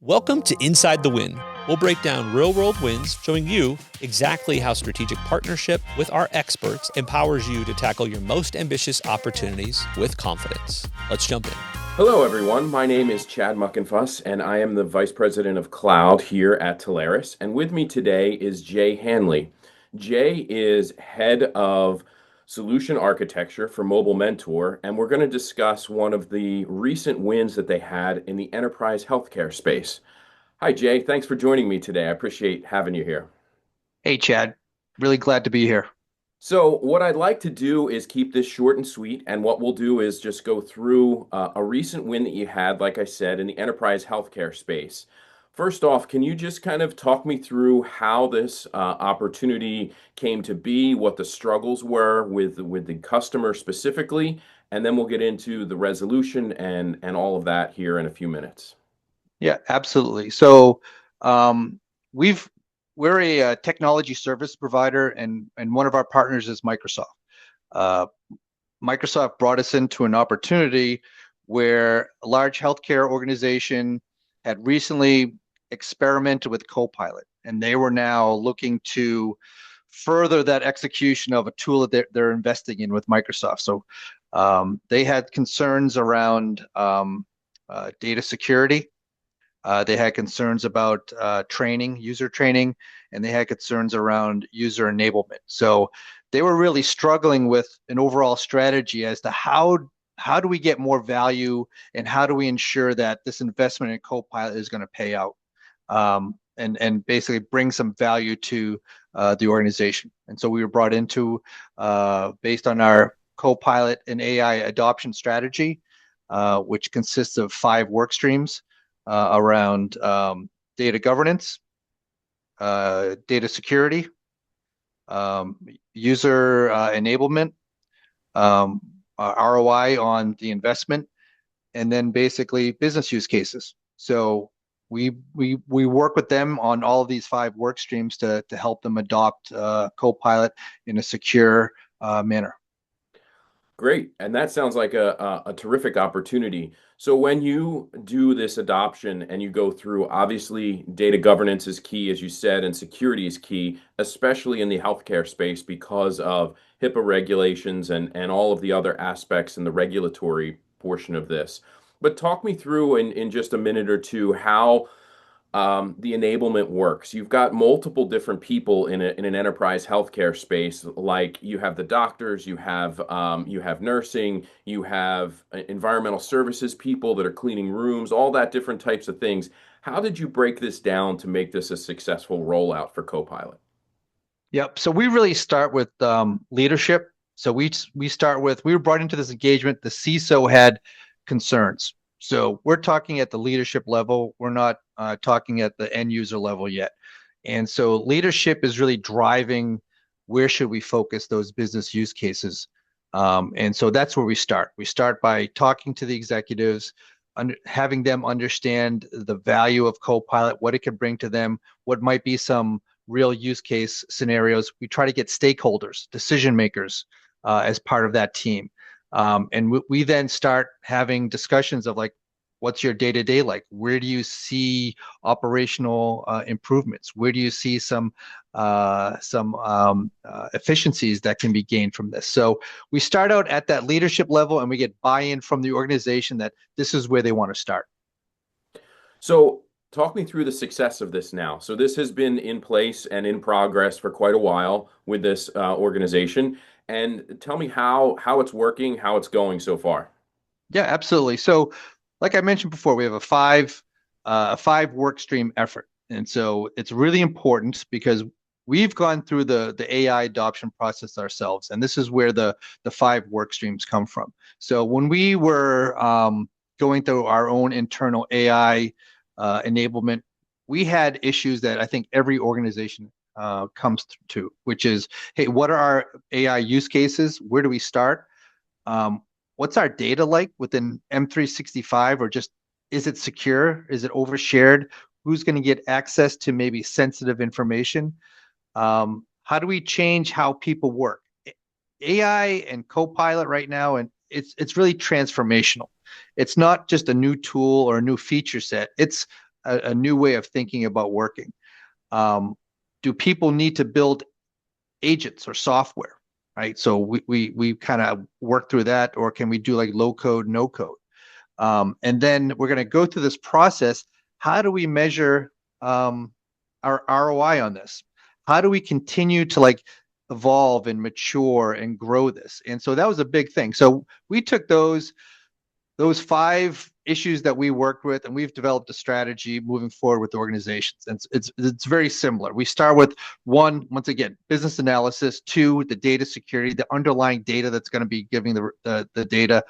Welcome to Inside the Win. We'll break down real-world wins, showing you exactly how strategic partnership with our experts empowers you to tackle your most ambitious opportunities with confidence. Let's jump in. Hello, everyone. My name is Chad Muckenfuss, and I am the Vice President of Cloud here at Telarus. And with me today is Jay Hanley. Jay is Head of Solution Architecture for Mobile Mentor, and we're going to discuss one of the recent wins that they had in the enterprise healthcare space. Hi, Jay. Thanks for joining me today. I appreciate having you here. Hey, Chad. Really glad to be here. So, what I'd like to do is keep this short and sweet. And what we'll do is just go through a recent win that you had, like I said, in the enterprise healthcare space. First off, can you just kind of talk me through how this opportunity came to be, what the struggles were with the customer specifically, and then we'll get into the resolution and all of that here in a few minutes. Yeah, absolutely. So we've we're a technology service provider, and one of our partners is Microsoft. Uh, Microsoft brought us into an opportunity where a large healthcare organization had recently experimented with Copilot, and they were now looking to further that execution of a tool that they're investing in with Microsoft. So they had concerns around data security. They had concerns about training, user training, and they had concerns around user enablement. So they were really struggling with an overall strategy as to how do we get more value, and how do we ensure that this investment in Copilot is going to pay out, and basically bring some value to the organization. And so we were brought into based on our Copilot and AI adoption strategy, which consists of 5 work streams around data governance, data security, user enablement, ROI on the investment, and then basically business use cases. So we work with them on all of these 5 work streams to help them adopt Copilot in a secure manner. Great. And that sounds like a terrific opportunity. So when you do this adoption and you go through, obviously data governance is key, as you said, and security is key, especially in the healthcare space because of HIPAA regulations and all of the other aspects in the regulatory portion of this. But talk me through in just a minute or two how the enablement works. You've got multiple different people in an enterprise healthcare space. Like you have the doctors, you have nursing, you have environmental services people that are cleaning rooms, all that different types of things. How did you break this down to make this a successful rollout for Copilot? Yep. So we really start with leadership. So we start with, we were brought into this engagement. The CISO had concerns. So we're talking at the leadership level. We're not talking at the end user level yet. And so leadership is really driving where should we focus those business use cases. And so that's where we start. We start by talking to the executives, having them understand the value of Copilot, what it can bring to them, what might be some real use case scenarios. We try to get stakeholders, decision makers as part of that team. And we then start having discussions of like, what's your day-to-day like? Where do you see operational improvements? Where do you see some efficiencies that can be gained from this? So we start out at that leadership level, and we get buy-in from the organization that this is where they want to start. So talk me through the success of this now. So this has been in place and in progress for quite a while with this organization. And tell me how it's working, how it's going so far. Yeah, absolutely. So, like I mentioned before, we have a 5 work stream effort, and so it's really important because we've gone through the AI adoption process ourselves, and this is where the 5 work streams come from. So when we were going through our own internal AI enablement, we had issues that I think every organization comes to, which is, hey, what are our AI use cases? Where do we start? What's our data like within M365, or just is it secure? Is it overshared? Who's going to get access to maybe sensitive information? How do we change how people work? AI and Copilot right now, and it's really transformational. It's not just a new tool or a new feature set. It's a new way of thinking about working. Do people need to build agents or software, right? So we kind of work through that, or can we do like low code, no code? And then we're going to go through this process. How do we measure our ROI on this? How do we continue to like evolve and mature and grow this? And so that was a big thing. So we took those 5 issues that we worked with, and we've developed a strategy moving forward with organizations. And it's very similar. We start with once again, business analysis. 2, the data security, the underlying data that's going to be giving the data.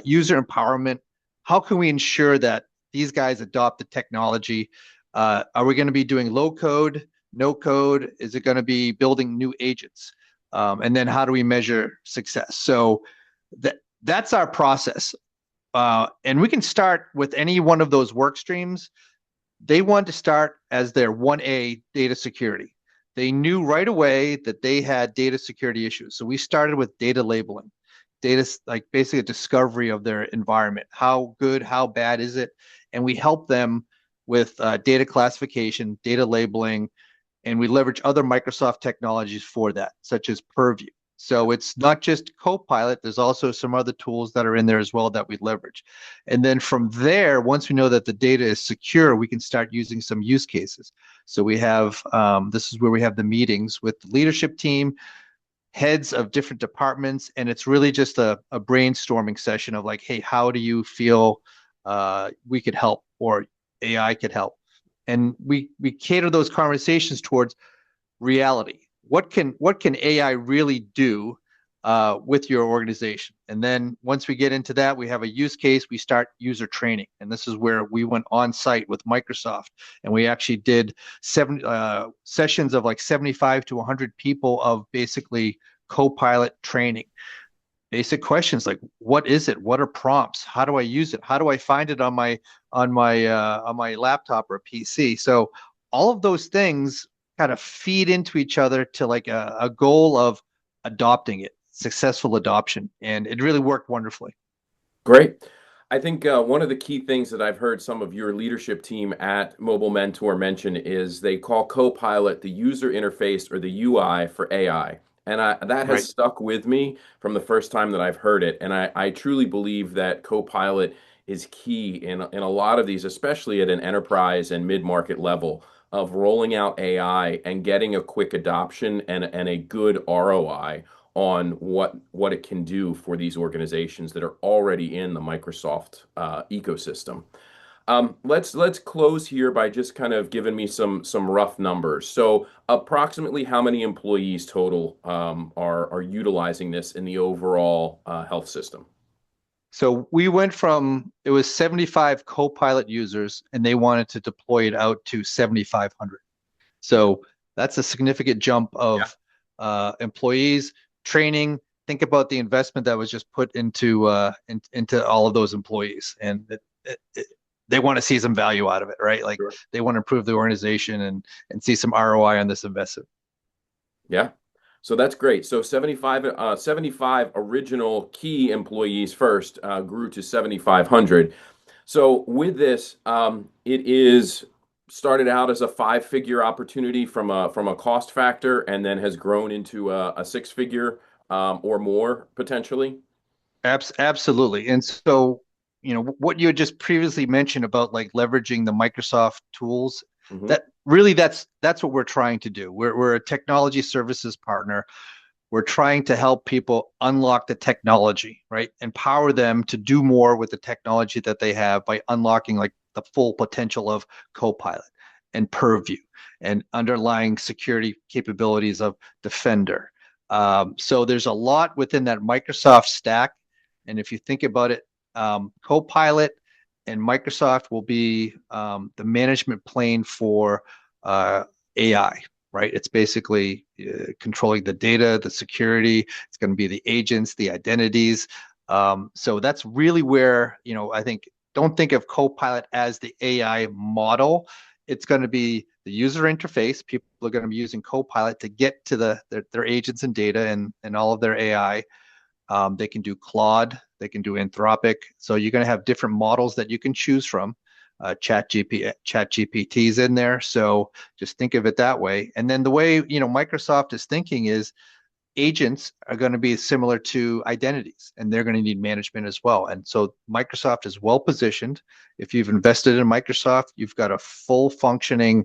User empowerment. How can we ensure that these guys adopt the technology? Are we going to be doing low code, no code? Is it going to be building new agents? And then how do we measure success? So that's our process. And we can start with any one of those work streams. They want to start as their 1A data security. They knew right away that they had data security issues. So we started with data labeling. Data, like basically a discovery of their environment. How good, how bad is it? And we help them with data classification, data labeling, and we leverage other Microsoft technologies for that, such as Purview. So it's not just Copilot, there's also some other tools that are in there as well that we leverage. And then from there, once we know that the data is secure, we can start using some use cases. So we have, this is where we have the meetings with the leadership team, heads of different departments, and it's really just a brainstorming session of like, hey, how do you feel we could help, or AI could help? And we cater those conversations towards reality. What can AI really do with your organization? And then once we get into that, we have a use case, we start user training. And this is where we went on site with Microsoft, and we actually did 7 sessions of like 75 to 100 people of basically Copilot training. Basic questions like, what is it? What are prompts? How do I use it? How do I find it on my laptop or PC? So all of those things kind of feed into each other to like a goal of adopting it, successful adoption. And it really worked wonderfully. Great. I think one of the key things that I've heard some of your leadership team at Mobile Mentor mention is they call Copilot the user interface, or the UI for AI. And that has Right. stuck with me from the first time that I've heard it. And I truly believe that Copilot is key in a lot of these, especially at an enterprise and mid-market level, of rolling out AI and getting a quick adoption and a good ROI on what it can do for these organizations that are already in the Microsoft ecosystem. Let's close here by just kind of giving me some rough numbers. So approximately how many employees total are utilizing this in the overall health system? So we went from, it was 75 Copilot users, and they wanted to deploy it out to 7,500. So that's a significant jump of employees, training. Think about the investment that was just put into all of those employees, and they want to see some value out of it, right? Like, Sure. they want to improve the organization and see some ROI on this investment. Yeah. So that's great. So 75 original key employees first grew to 7,500. So with this, it is started out as a 5-figure opportunity from a cost factor, and then has grown into a 6-figure or more potentially. Absolutely. And so, what you had just previously mentioned about like leveraging the Microsoft tools, Mhm. that really that's what we're trying to do. We're a technology services partner. We're trying to help people unlock the technology, right? Empower them to do more with the technology that they have by unlocking like the full potential of Copilot and Purview and underlying security capabilities of Defender. So there's a lot within that Microsoft stack. And if you think about it, Copilot and Microsoft will be the management plane for AI, right? It's basically controlling the data, the security. It's going to be the agents, the identities. So that's really where, I think, don't think of Copilot as the AI model. It's going to be the user interface. People are going to be using Copilot to get to their agents and data and all of their AI. They can do Claude, they can do Anthropic. So you're going to have different models that you can choose from. ChatGPT's in there. So just think of it that way. And then the way, Microsoft is thinking is agents are going to be similar to identities, and they're going to need management as well. And so Microsoft is well positioned. If you've invested in Microsoft, you've got a full functioning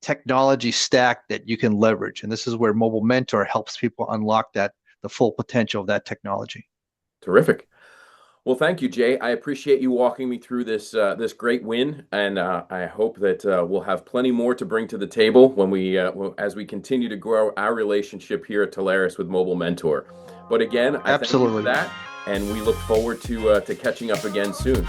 technology stack that you can leverage. And this is where Mobile Mentor helps people unlock the full potential of that technology. Terrific. Well, thank you, Jay. I appreciate you walking me through this great win, and I hope that we'll have plenty more to bring to the table as we continue to grow our relationship here at Telarus with Mobile Mentor. But again, I thank you for that, and we look forward to catching up again soon.